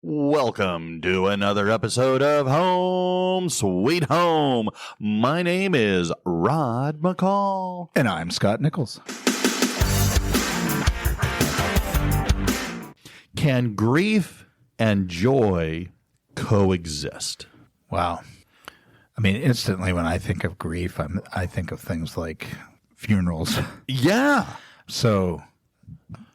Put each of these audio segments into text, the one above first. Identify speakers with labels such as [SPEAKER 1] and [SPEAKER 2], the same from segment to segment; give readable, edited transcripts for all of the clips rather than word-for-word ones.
[SPEAKER 1] Welcome to another episode of Home Sweet Home. My name is Rod McCall.
[SPEAKER 2] And I'm Scott Nichols.
[SPEAKER 1] Can grief and joy coexist?
[SPEAKER 2] Wow. I mean, instantly when I think of grief, I think of things like funerals.
[SPEAKER 1] Yeah.
[SPEAKER 2] So,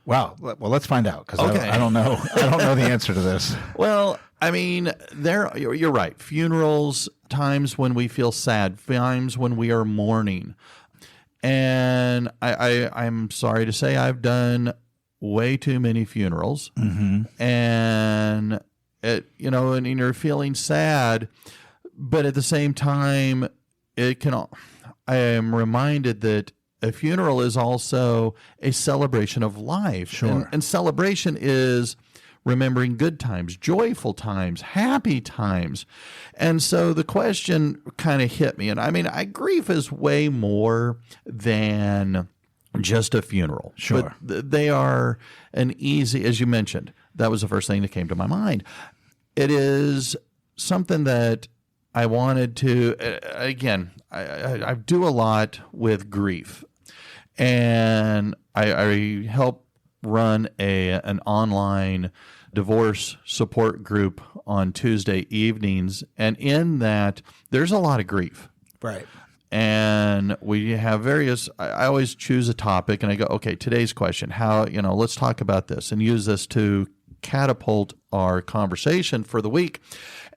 [SPEAKER 2] wow. Well, let's find out because
[SPEAKER 1] Okay.
[SPEAKER 2] I don't know. I don't know the answer to this.
[SPEAKER 1] Well, I mean, you're right. Funerals, times when we feel sad, times when we are mourning. And I'm sorry to say I've done way too many funerals. Mm-hmm. And, and you're feeling sad, but at the same time, I am reminded that a funeral is also a celebration of life.
[SPEAKER 2] Sure.
[SPEAKER 1] And celebration is remembering good times, joyful times, happy times. And so the question kind of hit me. And I mean, grief is way more than just a funeral.
[SPEAKER 2] Sure.
[SPEAKER 1] But they are an easy, as you mentioned, that was the first thing that came to my mind. It is something that I wanted to, again, I do a lot with grief. And I help run an online divorce support group on Tuesday evenings. And in that, there's a lot of grief.
[SPEAKER 2] Right.
[SPEAKER 1] And we have I always choose a topic and I go, okay, today's question, let's talk about this and use this to catapult our conversation for the week.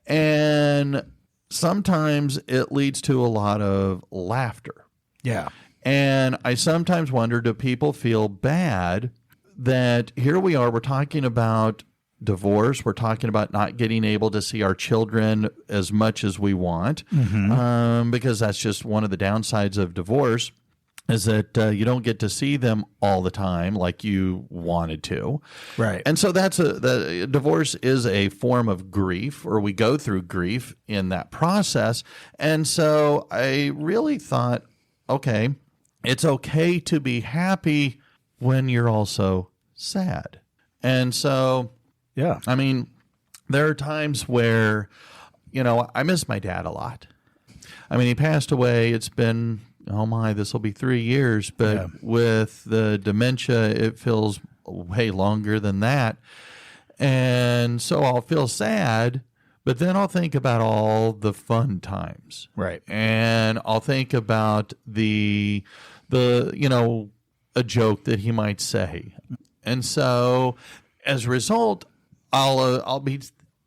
[SPEAKER 1] And sometimes it leads to a lot of laughter.
[SPEAKER 2] Yeah.
[SPEAKER 1] And I sometimes wonder, do people feel bad that here we are, we're talking about divorce, we're talking about not getting able to see our children as much as we want, because that's just one of the downsides of divorce, is that you don't get to see them all the time like you wanted to.
[SPEAKER 2] Right.
[SPEAKER 1] And so the divorce is a form of grief, or we go through grief in that process. And so I really thought, okay, it's okay to be happy when you're also sad. And so,
[SPEAKER 2] yeah,
[SPEAKER 1] I mean, there are times where, I miss my dad a lot. I mean, he passed away. It's been, this will be 3 years, but with the dementia, it feels way longer than that. And so I'll feel sad, but then I'll think about all the fun times.
[SPEAKER 2] Right.
[SPEAKER 1] And I'll think about a joke that he might say. And so as a result, I'll be,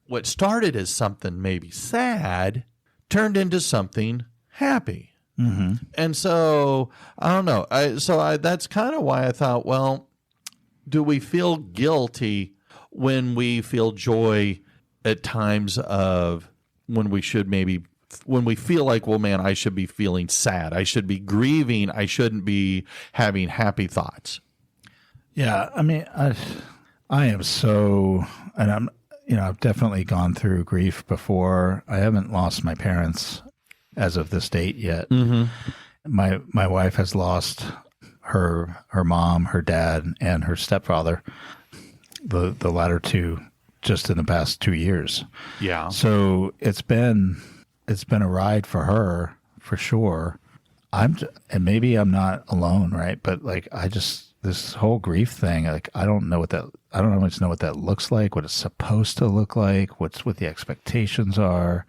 [SPEAKER 1] what started as something maybe sad turned into something happy. Mm-hmm. And so I don't know. That's kind of why I thought, well, do we feel guilty when we feel joy at times of when we feel like, well, man, I should be feeling sad. I should be grieving. I shouldn't be having happy thoughts.
[SPEAKER 2] Yeah. I mean, I am so, and I've definitely gone through grief before. I haven't lost my parents as of this date yet. Mm-hmm. My wife has lost her mom, her dad, and her stepfather, the latter two, just in the past 2 years.
[SPEAKER 1] Yeah.
[SPEAKER 2] So it's been a ride for her, for sure. And maybe I'm not alone, right? But this whole grief thing, I don't know what that looks like, what it's supposed to look like, what the expectations are.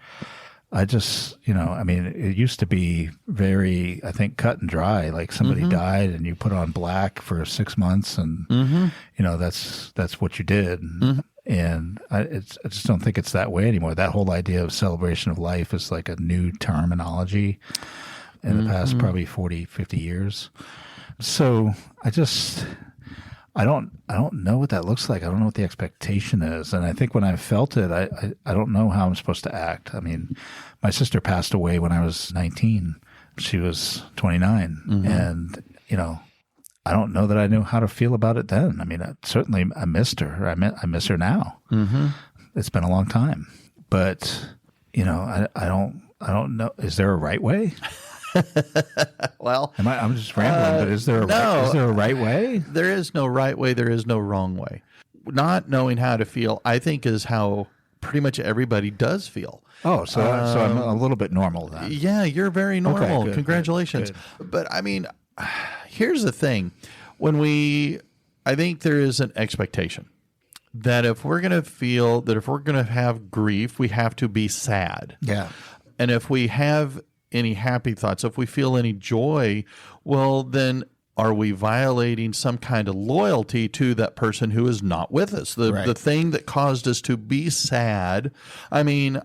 [SPEAKER 2] It used to be very, I think, cut and dry. Like somebody died and you put on black for 6 months and, that's what you did. Mm-hmm. And I just don't think it's that way anymore. That whole idea of celebration of life is like a new terminology in the past probably 40, 50 years. So I don't know what that looks like. I don't know what the expectation is. And I think when I felt it, I don't know how I'm supposed to act. I mean, my sister passed away when I was 19. She was 29. Mm-hmm. And, I don't know that I knew how to feel about it then. I mean, I missed her. I miss her now. Mm-hmm. It's been a long time. But, I don't know. Is there a right way?
[SPEAKER 1] Well,
[SPEAKER 2] I'm just rambling, but is there a right way?
[SPEAKER 1] There is no right way. There is no wrong way. not knowing how to feel, I think, is how pretty much everybody does feel.
[SPEAKER 2] Oh, so I'm a little bit normal then.
[SPEAKER 1] Yeah, you're very normal.
[SPEAKER 2] Okay, good,
[SPEAKER 1] Congratulations.
[SPEAKER 2] good.
[SPEAKER 1] But I mean, here's the thing. I think there is an expectation that if we're going to feel, that if we're going to have grief, we have to be sad.
[SPEAKER 2] Yeah.
[SPEAKER 1] And if we have any happy thoughts, if we feel any joy, well, then are we violating some kind of loyalty to that person who is not with us? The thing that caused us to be sad. I mean,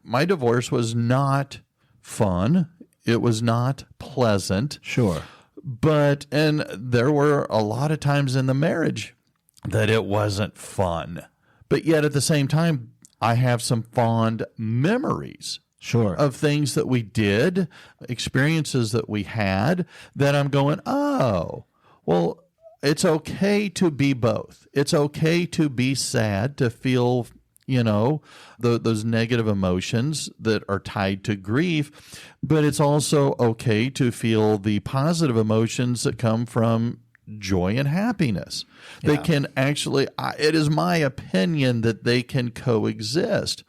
[SPEAKER 1] my divorce was not fun. It was not pleasant.
[SPEAKER 2] Sure.
[SPEAKER 1] And there were a lot of times in the marriage that it wasn't fun. But yet at the same time, I have some fond memories.
[SPEAKER 2] Sure.
[SPEAKER 1] Of things that we did, experiences that we had, that I'm going, oh, well, it's okay to be both. It's okay to be sad, to feel, those negative emotions that are tied to grief, but it's also okay to feel the positive emotions that come from joy and happiness. They can actually, it is my opinion that they can coexist.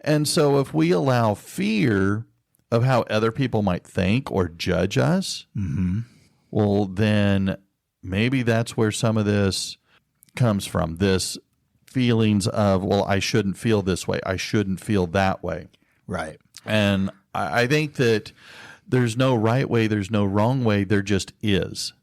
[SPEAKER 1] And so if we allow fear of how other people might think or judge us, well, then maybe that's where some of this comes from, this feelings of, well, I shouldn't feel this way. I shouldn't feel that way.
[SPEAKER 2] Right.
[SPEAKER 1] And I think that there's no right way. There's no wrong way. There just is.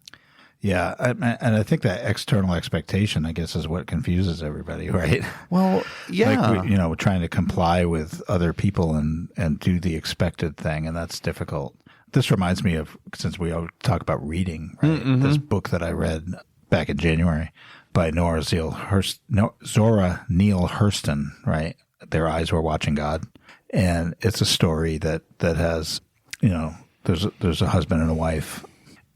[SPEAKER 2] Yeah, and I think that external expectation, I guess, is what confuses everybody, right?
[SPEAKER 1] Well, yeah.
[SPEAKER 2] Like we're trying to comply with other people and do the expected thing, and that's difficult. This reminds me of, since we all talk about reading, right? This book that I read back in January by Zora Neale Hurston, right? Their Eyes Were Watching God. And it's a story that has, there's a husband and a wife,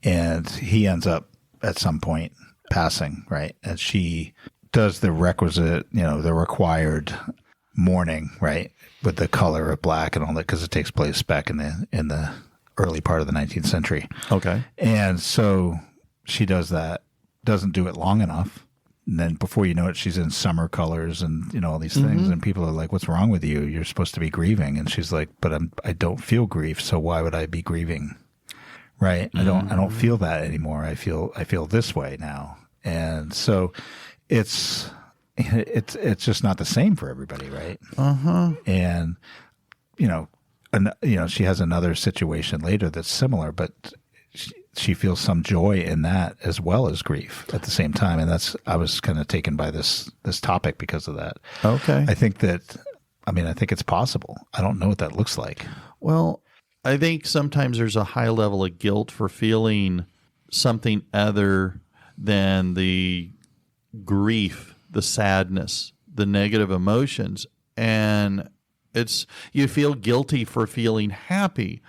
[SPEAKER 2] and he ends up at some point passing, right? And she does the requisite, the required mourning, right? With the color of black and all that, because it takes place back in the early part of the 19th century.
[SPEAKER 1] Okay.
[SPEAKER 2] And so she does that, doesn't do it long enough. And then before you know it, she's in summer colors and, all these things. And people are like, what's wrong with you? You're supposed to be grieving. And she's like, but I don't feel grief. So why would I be grieving? Right. I don't feel that anymore. I feel this way now. And so it's just not the same for everybody. Right. And, she has another situation later that's similar, but she feels some joy in that as well as grief at the same time. And I was kind of taken by this topic because of that.
[SPEAKER 1] Okay.
[SPEAKER 2] I think it's possible. I don't know what that looks like.
[SPEAKER 1] Well, I think sometimes there's a high level of guilt for feeling something other than the grief, the sadness, the negative emotions. And you feel guilty for feeling happy.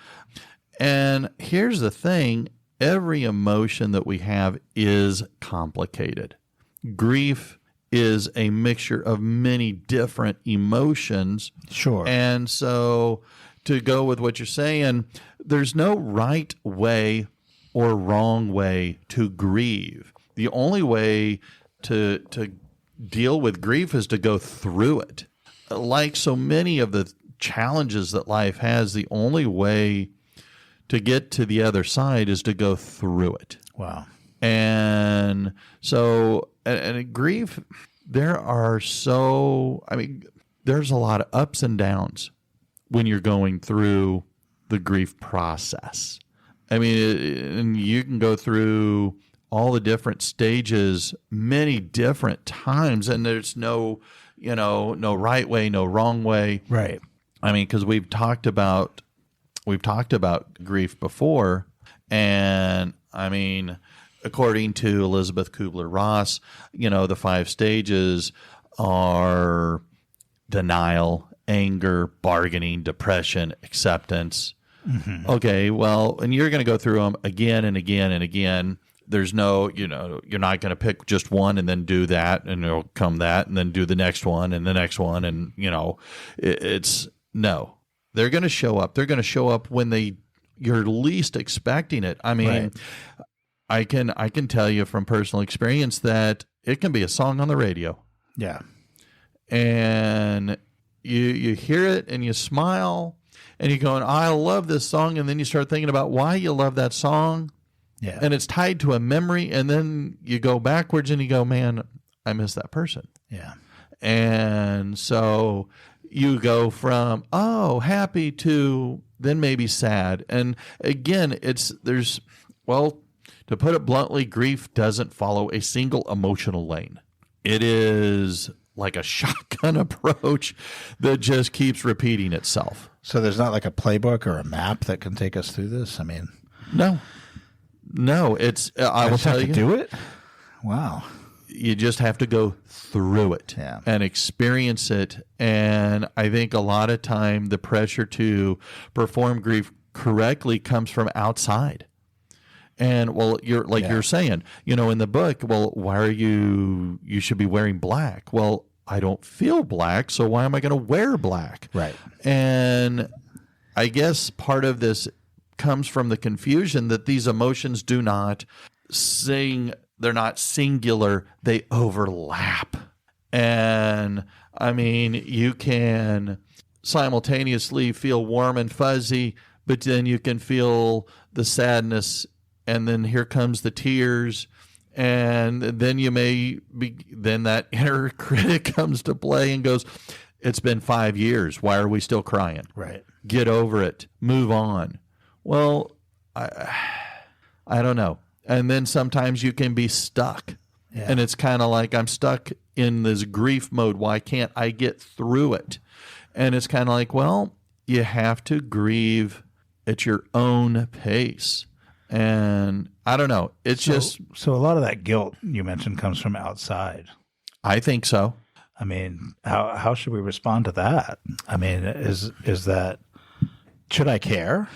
[SPEAKER 1] And here's the thing, every emotion that we have is complicated. Grief is a mixture of many different emotions.
[SPEAKER 2] Sure.
[SPEAKER 1] And so to go with what you're saying, there's no right way or wrong way to grieve. The only way to deal with grief is to go through it. Like so many of the challenges that life has, the only way to get to the other side is to go through it.
[SPEAKER 2] Wow.
[SPEAKER 1] And so, and grief, there's a lot of ups and downs when you're going through the grief process. I mean, and you can go through all the different stages many different times, and there's no right way, no wrong way.
[SPEAKER 2] Right.
[SPEAKER 1] I mean, because we've talked about grief before, and I mean, according to Elizabeth Kubler-Ross, the 5 stages are denial, anger, bargaining, depression, acceptance. Mm-hmm. Okay, well, and you're going to go through them again and again and again. There's no, you're not going to pick just one and then do that, and it'll come that, and then do the next one and the next one, and it's no. They're going to show up. They're going to show up when you're least expecting it. I mean, I can tell you from personal experience that it can be a song on the radio.
[SPEAKER 2] Yeah.
[SPEAKER 1] And you hear it and you smile and you're going, I love this song. And then you start thinking about why you love that song.
[SPEAKER 2] Yeah.
[SPEAKER 1] And it's tied to a memory. And then you go backwards and you go, man, I miss that person.
[SPEAKER 2] Yeah.
[SPEAKER 1] And so you go from, oh, happy to then maybe sad. And again, to put it bluntly, grief doesn't follow a single emotional lane. It is like a shotgun approach that just keeps repeating itself.
[SPEAKER 2] So there's not like a playbook or a map that can take us through this? I mean,
[SPEAKER 1] no, it's, I will tell you.
[SPEAKER 2] Do it? Wow.
[SPEAKER 1] You just have to go through it and experience it. And I think a lot of time the pressure to perform grief correctly comes from outside. And you're saying, in the book, well, why are you should be wearing black? Well, I don't feel black, so why am I going to wear black?
[SPEAKER 2] Right.
[SPEAKER 1] And I guess part of this comes from the confusion that these emotions do not they're not singular, they overlap. And I mean, you can simultaneously feel warm and fuzzy, but then you can feel the sadness, and then here comes the tears, and then then that inner critic comes to play and goes, it's been 5 years. Why are we still crying?
[SPEAKER 2] Right.
[SPEAKER 1] Get over it. Move on. Well, I don't know. And then sometimes you can be stuck. Yeah. And it's kind of like I'm stuck in this grief mode. Why can't I get through it? And it's kind of like, well, you have to grieve at your own pace. And I don't know. It's
[SPEAKER 2] so a lot of that guilt you mentioned comes from outside.
[SPEAKER 1] I think so.
[SPEAKER 2] I mean, how should we respond to that? I mean, is that, should I care?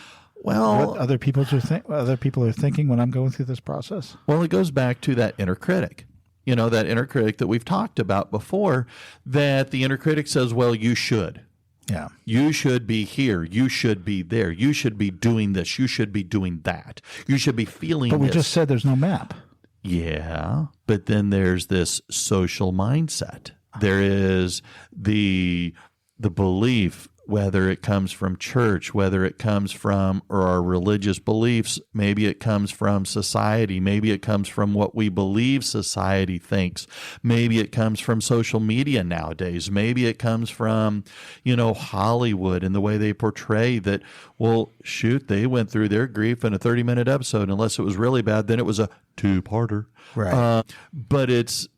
[SPEAKER 1] Well,
[SPEAKER 2] what other people are thinking when I'm going through this process?
[SPEAKER 1] Well, it goes back to that inner critic. That inner critic that we've talked about before, that the inner critic says, well, you should.
[SPEAKER 2] Yeah.
[SPEAKER 1] You should be here. You should be there. You should be doing this. You should be doing that. You should be feeling this.
[SPEAKER 2] But we just said there's no map.
[SPEAKER 1] Yeah. But then there's this social mindset. There is the belief, whether it comes from church, whether it comes from our religious beliefs, maybe it comes from society, maybe it comes from what we believe society thinks, maybe it comes from social media nowadays, maybe it comes from, Hollywood and the way they portray that, well, shoot, they went through their grief in a 30-minute episode. Unless it was really bad, then it was a 2-parter.
[SPEAKER 2] Right.
[SPEAKER 1] But it's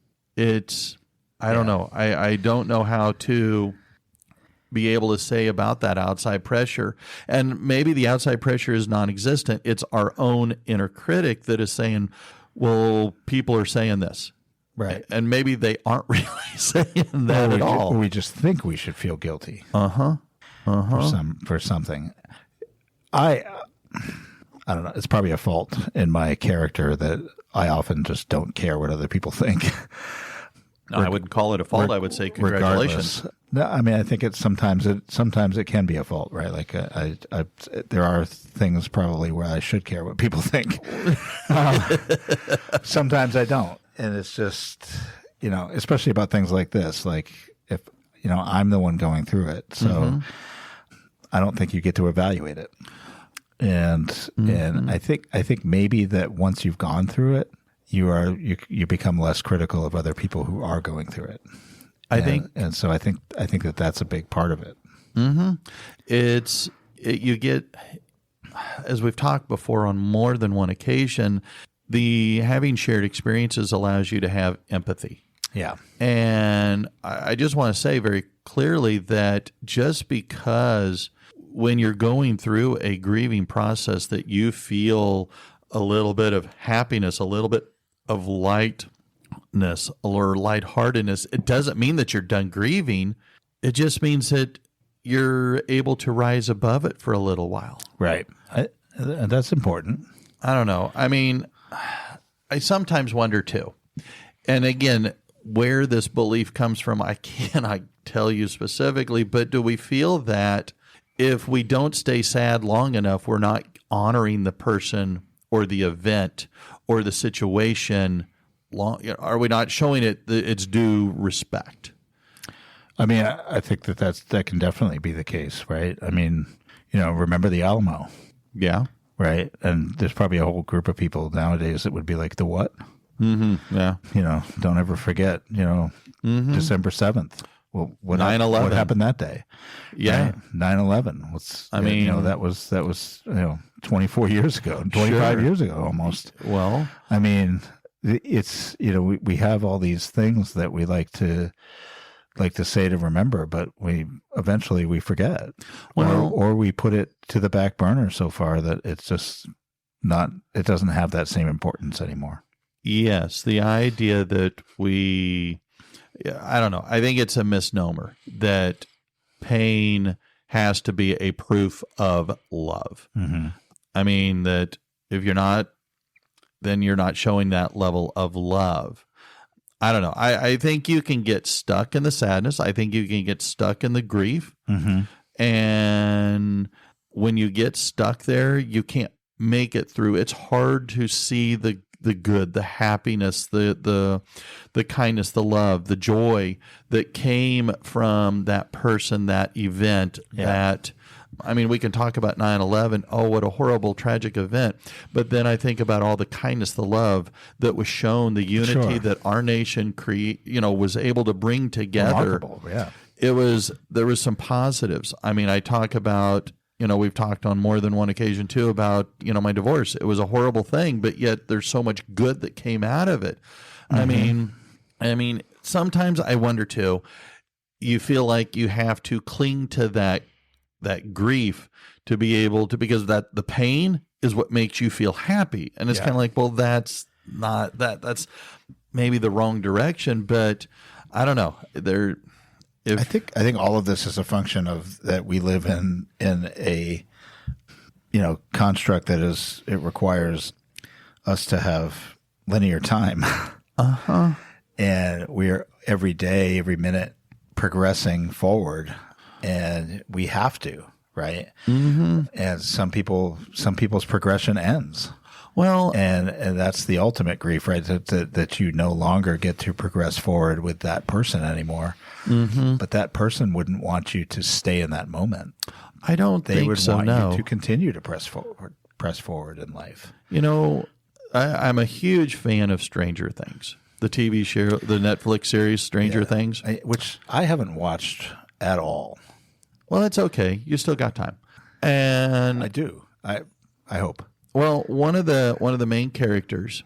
[SPEAKER 1] I don't know. I don't know how to be able to say about that outside pressure. And maybe the outside pressure is non-existent. It's our own inner critic that is saying, well, people are saying this.
[SPEAKER 2] Right.
[SPEAKER 1] And maybe they aren't really saying that at all.
[SPEAKER 2] Or we just think we should feel guilty. For something. I don't know. It's probably a fault in my character that I often just don't care what other people think.
[SPEAKER 1] No, I wouldn't call it a fault. I would say congratulations.
[SPEAKER 2] Regardless. No, I mean, I think sometimes it can be a fault, right? Like there are things probably where I should care what people think. Sometimes I don't, and it's just especially about things like this. Like if I'm the one going through it, so I don't think you get to evaluate it. And I think maybe that once you've gone through it, you become less critical of other people who are going through it. I think that that's a big part of it.
[SPEAKER 1] You get, as we've talked before on more than one occasion, the having shared experiences allows you to have empathy.
[SPEAKER 2] Yeah.
[SPEAKER 1] And I just want to say very clearly that just because when you're going through a grieving process that you feel a little bit of happiness, a little bit of lightness or lightheartedness, it doesn't mean that you're done grieving. It just means that you're able to rise above it for a little while.
[SPEAKER 2] Right. That's important.
[SPEAKER 1] I don't know. I mean, I sometimes wonder too. And again, where this belief comes from, I cannot tell you specifically, but do we feel that if we don't stay sad long enough, we're not honoring the person or the event or the situation, are we not showing it its due respect?
[SPEAKER 2] I mean, I think that can definitely be the case, right? I mean, remember the Alamo,
[SPEAKER 1] Yeah.
[SPEAKER 2] right? And there's probably a whole group of people nowadays that would be like, the what?
[SPEAKER 1] Mm-hmm. Yeah.
[SPEAKER 2] Don't ever forget, December 7th. Well, what
[SPEAKER 1] 9/11.
[SPEAKER 2] What happened that day?
[SPEAKER 1] Yeah.
[SPEAKER 2] Right? 9/11.
[SPEAKER 1] I mean,
[SPEAKER 2] that was 24 years ago, 25 years ago almost.
[SPEAKER 1] Well,
[SPEAKER 2] I mean, it's, we have all these things that we like to say to remember, but eventually we forget, or we put it to the back burner so far that it's just it doesn't have that same importance anymore.
[SPEAKER 1] yes, the idea that I don't know. I think it's a misnomer that pain has to be a proof of love.
[SPEAKER 2] Mm-hmm.
[SPEAKER 1] I mean, that if you're not, then you're not showing that level of love. I don't know. I think you can get stuck in the sadness. I think you can get stuck in the grief.
[SPEAKER 2] Mm-hmm.
[SPEAKER 1] And when you get stuck there, you can't make it through. It's hard to see the good, the happiness, the kindness, the love, the joy that came from that person, that event, we can talk about 9/11. Oh, what a horrible, tragic event. But then I think about all the kindness, the love that was shown, the unity that our nation was able to bring together.
[SPEAKER 2] Remarkable, yeah.
[SPEAKER 1] There was some positives. I mean, I talk about, we've talked on more than one occasion too about, my divorce. It was a horrible thing, but yet there's so much good that came out of it. Mm-hmm. I mean, sometimes I wonder too, you feel like you have to cling to that grief to be able to, because the pain is what makes you feel happy. And it's kind of like, well, that's not that's maybe the wrong direction, but I don't know. I
[SPEAKER 2] think all of this is a function of that we live in a construct that it requires us to have linear time.
[SPEAKER 1] Uh-huh.
[SPEAKER 2] And we're every day, every minute progressing forward, and we have to, right?
[SPEAKER 1] Mm-hmm.
[SPEAKER 2] And some people's progression ends.
[SPEAKER 1] Well,
[SPEAKER 2] and that's the ultimate grief, right? That you no longer get to progress forward with that person anymore.
[SPEAKER 1] Mm-hmm.
[SPEAKER 2] But that person wouldn't want you to stay in that moment.
[SPEAKER 1] I don't think so.
[SPEAKER 2] They would want
[SPEAKER 1] you
[SPEAKER 2] to continue to press forward in life.
[SPEAKER 1] I'm a huge fan of Stranger Things, the TV show, the Netflix series Stranger Things,
[SPEAKER 2] which I haven't watched at all.
[SPEAKER 1] Well, it's okay. You still got time, and
[SPEAKER 2] I do. I hope.
[SPEAKER 1] Well, one of the main characters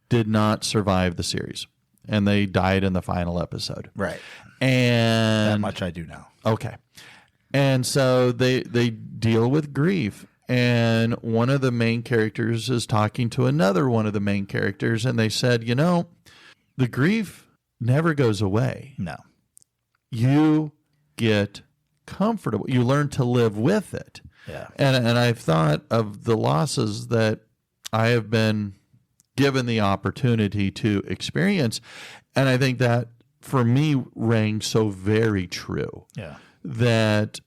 [SPEAKER 1] did not survive the series, and they died in the final episode.
[SPEAKER 2] Right.
[SPEAKER 1] And
[SPEAKER 2] that much I do know.
[SPEAKER 1] Okay. And so they deal with grief, and one of the main characters is talking to another one of the main characters, and they said, the grief never goes away.
[SPEAKER 2] No.
[SPEAKER 1] You get comfortable. You learn to live with it.
[SPEAKER 2] Yeah.
[SPEAKER 1] And I've thought of the losses that I have been given the opportunity to experience, and I think that for me rang so very true.
[SPEAKER 2] Yeah.
[SPEAKER 1] That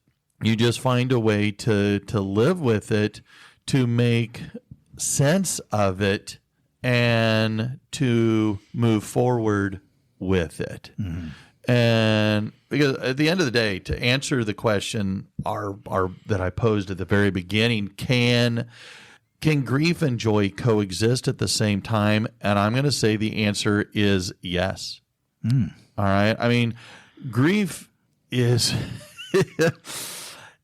[SPEAKER 1] you just find a way to live with it, to make sense of it, and to move forward with it. Mm-hmm. And because at the end of the day, to answer the question that I posed at the very beginning, can grief and joy coexist at the same time? And I'm going to say the answer is yes.
[SPEAKER 2] Mm.
[SPEAKER 1] All right. I mean, grief is,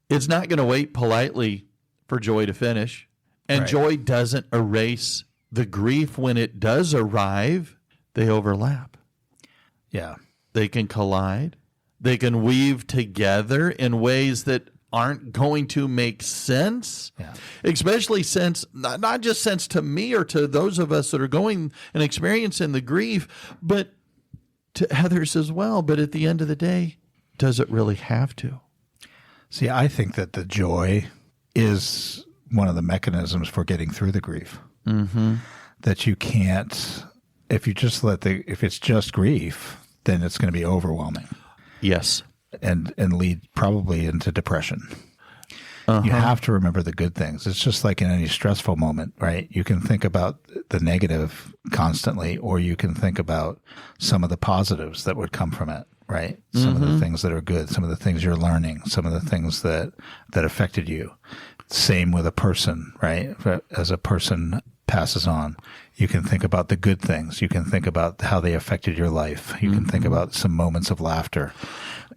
[SPEAKER 1] it's not going to wait politely for joy to finish. And
[SPEAKER 2] right.
[SPEAKER 1] Joy doesn't erase the grief when it does arrive. They overlap.
[SPEAKER 2] Yeah.
[SPEAKER 1] They can collide. They can weave together in ways that aren't going to make sense.
[SPEAKER 2] Yeah.
[SPEAKER 1] Especially sense, not just sense to me or to those of us that are going and experiencing the grief, but to others as well. But at the end of the day, does it really have to?
[SPEAKER 2] See, I think that the joy is one of the mechanisms for getting through the grief.
[SPEAKER 1] Mm-hmm.
[SPEAKER 2] That you can't, if it's just grief, then it's going to be overwhelming.
[SPEAKER 1] Yes.
[SPEAKER 2] And lead probably into depression. You have to remember the good things. It's just like in any stressful moment, right? You can think about the negative constantly, or you can think about some of the positives that would come from it, right? Some of the things that are good, some of the things you're learning, some of the things that affected you. Same with a person, right? As a person passes on, you can think about the good things. You can think about how they affected your life. You can think about some moments of laughter.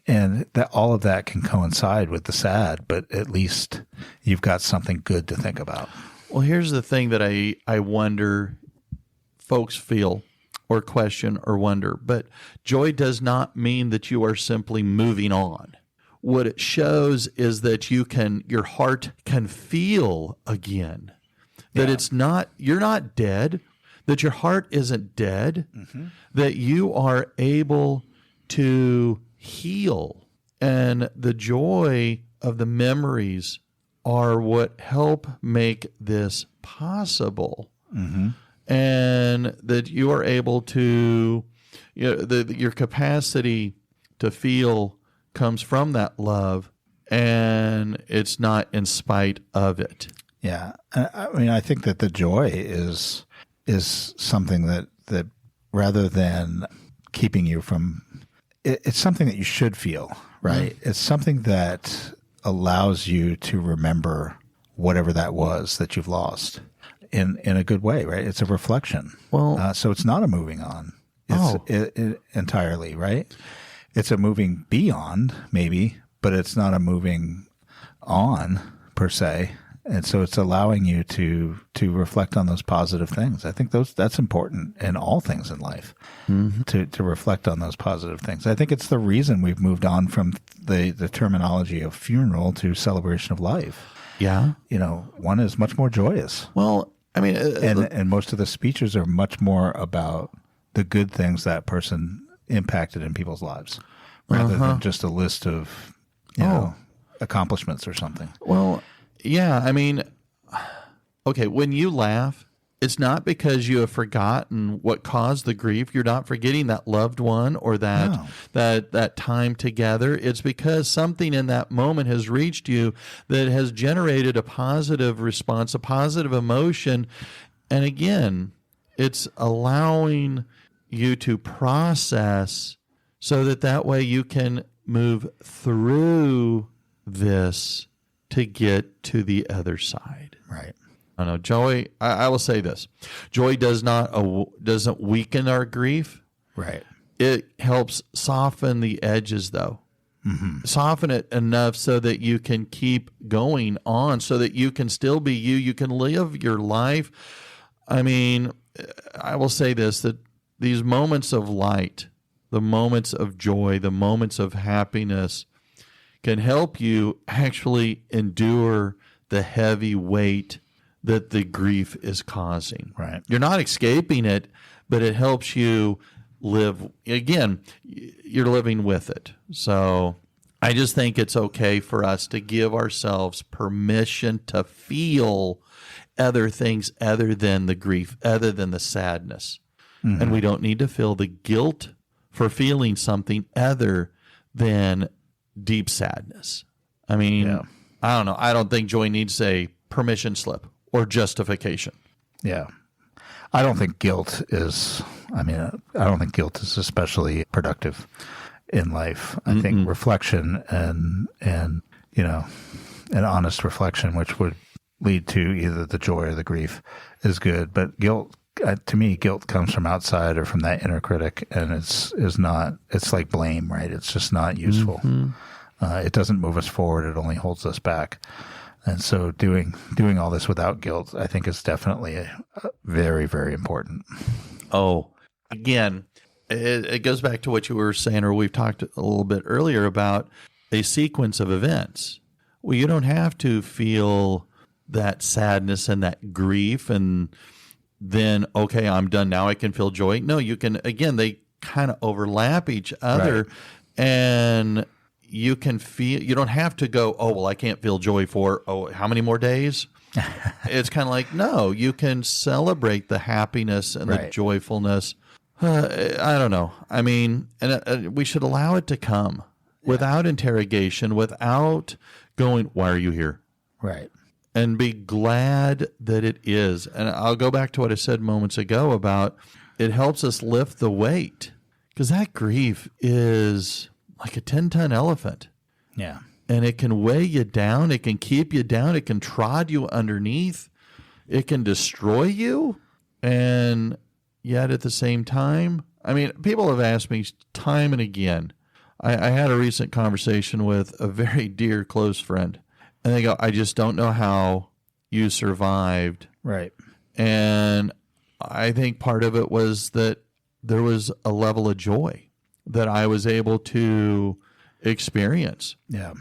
[SPEAKER 2] And that all of that can coincide with the sad, but at least you've got something good to think about.
[SPEAKER 1] Well, here's the thing that I wonder folks feel or question or wonder, but joy does not mean that you are simply moving on. What it shows is that your heart can feel again, that it's not, you're not dead, that your heart isn't dead, that you are able to heal. And the joy of the memories are what help make this possible. And that you are able to, your capacity to feel comes from that love, and it's not in spite of it.
[SPEAKER 2] Yeah. I mean, I think that the joy is something that rather than keeping you from, it's something that you should feel, right? It's something that allows you to remember whatever that was that you've lost in a good way, right? It's a reflection.
[SPEAKER 1] Well,
[SPEAKER 2] so it's not a moving on. It's entirely, right? It's a moving beyond, maybe, but it's not a moving on per se. And so it's allowing you to reflect on those positive things. I think that's important in all things in life, to reflect on those positive things. I think it's the reason we've moved on from the terminology of funeral to celebration of life.
[SPEAKER 1] Yeah.
[SPEAKER 2] One is much more joyous.
[SPEAKER 1] Well, I mean,
[SPEAKER 2] and most of the speeches are much more about the good things that person impacted in people's lives, rather than just a list of accomplishments or something.
[SPEAKER 1] Well, yeah, I mean, okay, when you laugh, it's not because you have forgotten what caused the grief. You're not forgetting that loved one or that time together. It's because something in that moment has reached you that has generated a positive response, a positive emotion. And again, it's allowing you to process so that way you can move through this to get to the other side.
[SPEAKER 2] Right.
[SPEAKER 1] I know joy. I will say this: joy doesn't weaken our grief.
[SPEAKER 2] Right.
[SPEAKER 1] It helps soften the edges, though. Soften it enough so that you can keep going on, so that you can still be you. You can live your life. I mean, I will say this: that these moments of light, the moments of joy, the moments of happiness, can help you actually endure the heavy weight that the grief is causing.
[SPEAKER 2] Right.
[SPEAKER 1] You're not escaping it, but it helps you live. Again, you're living with it. So I just think it's okay for us to give ourselves permission to feel other things other than the grief, other than the sadness. And we don't need to feel the guilt for feeling something other than deep sadness. I mean, I don't know. I don't think joy needs a permission slip or justification.
[SPEAKER 2] Yeah. I don't think guilt is especially productive in life. I think reflection and an honest reflection, which would lead to either the joy or the grief, is good. But guilt, to me, guilt comes from outside or from that inner critic, and it's like blame, right? It's just not useful. It doesn't move us forward. It only holds us back. And so doing all this without guilt, I think, is definitely very, very important.
[SPEAKER 1] Oh, again, it goes back to what you were saying, or we've talked a little bit earlier about a sequence of events. Well, you don't have to feel that sadness and that grief and then, okay, I'm done. Now I can feel joy. No, you can, again, they kind of overlap each other. Right. And you can feel, you don't have to go, oh, well, I can't feel joy for, how many more days? It's kind of like, no, you can celebrate the happiness and the joyfulness. I don't know. I mean, and we should allow it to come without interrogation, without going, why are you here?
[SPEAKER 2] Right.
[SPEAKER 1] and be glad that it is. And I'll go back to what I said moments ago about it helps us lift the weight, because that grief is like a 10-ton elephant.
[SPEAKER 2] Yeah.
[SPEAKER 1] And it can weigh you down. It can keep you down. It can trod you underneath. It can destroy you. And yet at the same time, I mean, people have asked me time and again. I had a recent conversation with a very dear close friend. And they go, I just don't know how you survived.
[SPEAKER 2] Right.
[SPEAKER 1] And I think part of it was that there was a level of joy that I was able to experience.
[SPEAKER 2] Yeah.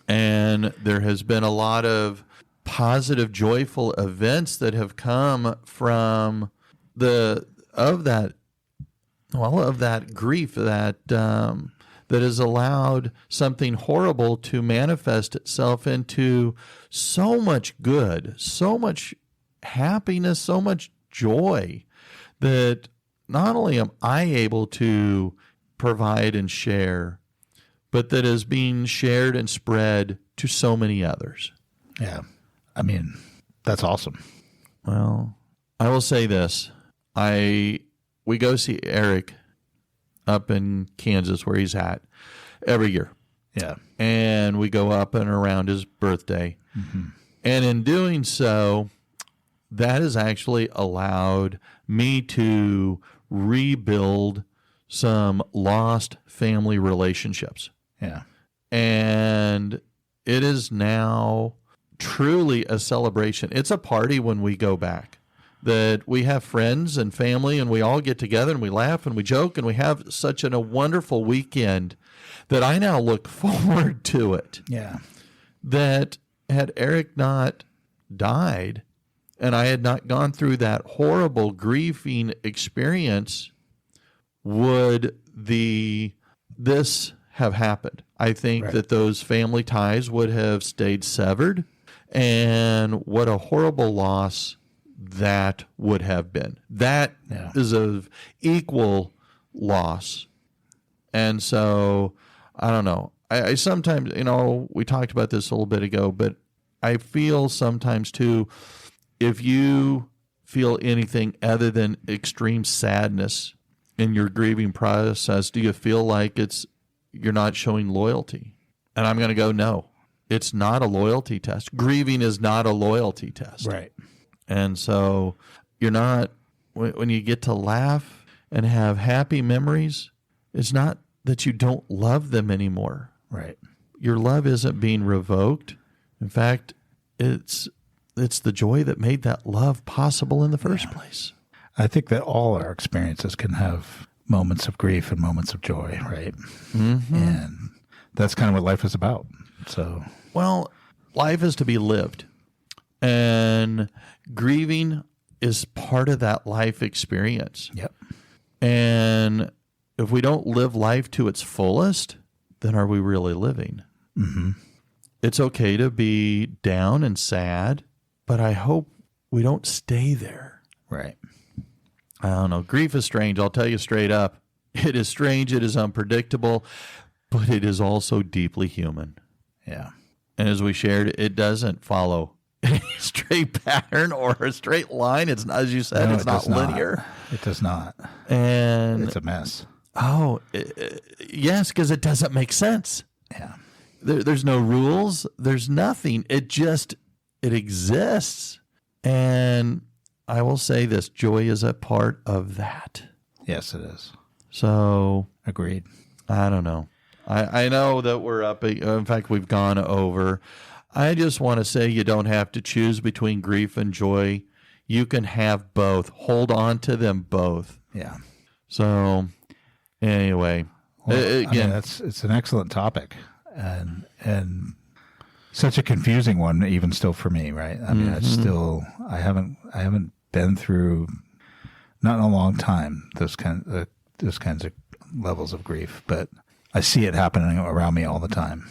[SPEAKER 1] And there has been a lot of positive, joyful events that have come from of that grief that has allowed something horrible to manifest itself into so much good, so much happiness, so much joy, that not only am I able to provide and share, but that is being shared and spread to so many others.
[SPEAKER 2] Yeah. I mean, that's awesome.
[SPEAKER 1] Well, I will say this. We go see Eric up in Kansas where he's at every year.
[SPEAKER 2] Yeah.
[SPEAKER 1] And we go up and around his birthday.
[SPEAKER 2] Mm-hmm.
[SPEAKER 1] And in doing so, that has actually allowed me to rebuild some lost family relationships.
[SPEAKER 2] Yeah.
[SPEAKER 1] And it is now truly a celebration. It's a party when we go back, that we have friends and family and we all get together and we laugh and we joke and we have such a wonderful weekend that I now look forward to it.
[SPEAKER 2] Yeah.
[SPEAKER 1] That had Eric not died and I had not gone through that horrible grieving experience, would this have happened? I think that those family ties would have stayed severed, and what a horrible loss that would have been. That is of equal loss. And so, I don't know. I sometimes, we talked about this a little bit ago, but I feel sometimes too, if you feel anything other than extreme sadness in your grieving process, do you feel like you're not showing loyalty? And I'm going to go, no, it's not a loyalty test. Grieving is not a loyalty test.
[SPEAKER 2] Right.
[SPEAKER 1] And so you're not, when you get to laugh and have happy memories, it's not that you don't love them anymore.
[SPEAKER 2] Right.
[SPEAKER 1] Your love isn't being revoked. In fact, it's the joy that made that love possible in the first place.
[SPEAKER 2] I think that all our experiences can have moments of grief and moments of joy, right?
[SPEAKER 1] Mm-hmm.
[SPEAKER 2] And that's kind of what life is about. So,
[SPEAKER 1] well, life is to be lived. And grieving is part of that life experience.
[SPEAKER 2] Yep.
[SPEAKER 1] And if we don't live life to its fullest, then are we really living?
[SPEAKER 2] Mm-hmm.
[SPEAKER 1] It's okay to be down and sad, but I hope we don't stay there.
[SPEAKER 2] Right.
[SPEAKER 1] I don't know. Grief is strange. I'll tell you straight up. It is strange. It is unpredictable, but it is also deeply human.
[SPEAKER 2] Yeah.
[SPEAKER 1] And as we shared, it doesn't follow a straight pattern or a straight line. It's not, as you said, it's not linear.
[SPEAKER 2] It does not.
[SPEAKER 1] And
[SPEAKER 2] it's a mess.
[SPEAKER 1] Oh, yes, because it doesn't make sense.
[SPEAKER 2] Yeah.
[SPEAKER 1] There's no rules. There's nothing. It exists. And I will say this, joy is a part of that.
[SPEAKER 2] Yes, it is.
[SPEAKER 1] So.
[SPEAKER 2] Agreed.
[SPEAKER 1] I don't know. I know that we're up. In fact, we've gone over. I just want to say you don't have to choose between grief and joy. You can have both. Hold on to them both.
[SPEAKER 2] Yeah.
[SPEAKER 1] So anyway, again,
[SPEAKER 2] it's an excellent topic and such a confusing one, even still for me. Right. I mean, I haven't been through, not in a long time, those kinds of levels of grief, but I see it happening around me all the time.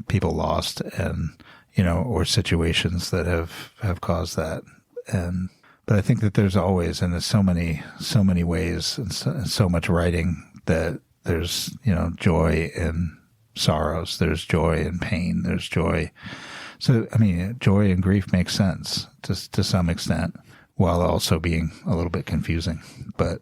[SPEAKER 2] People lost and, or situations that have caused that. But I think that there's always, and there's so many ways and so much writing that there's, joy in sorrows. There's joy in pain. There's joy. So, I mean, joy and grief make sense to some extent, while also being a little bit confusing. But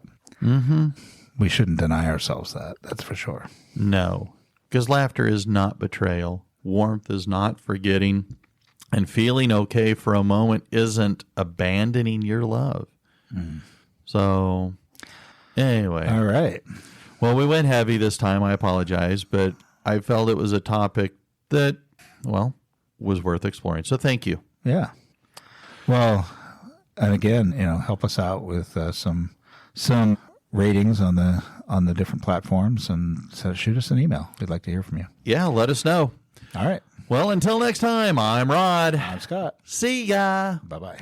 [SPEAKER 2] we shouldn't deny ourselves that. That's for sure.
[SPEAKER 1] No, because laughter is not betrayal. Warmth is not forgetting. And feeling okay for a moment isn't abandoning your love. So, anyway.
[SPEAKER 2] All right.
[SPEAKER 1] Well, we went heavy this time. I apologize, but I felt it was a topic that, well, was worth exploring. So thank you.
[SPEAKER 2] Yeah. Well, and again, help us out with some ratings on the different platforms, and so shoot us an email. We'd like to hear from you.
[SPEAKER 1] Yeah, let us know.
[SPEAKER 2] All right.
[SPEAKER 1] Well, until next time, I'm Rod.
[SPEAKER 2] I'm Scott.
[SPEAKER 1] See ya.
[SPEAKER 2] Bye-bye.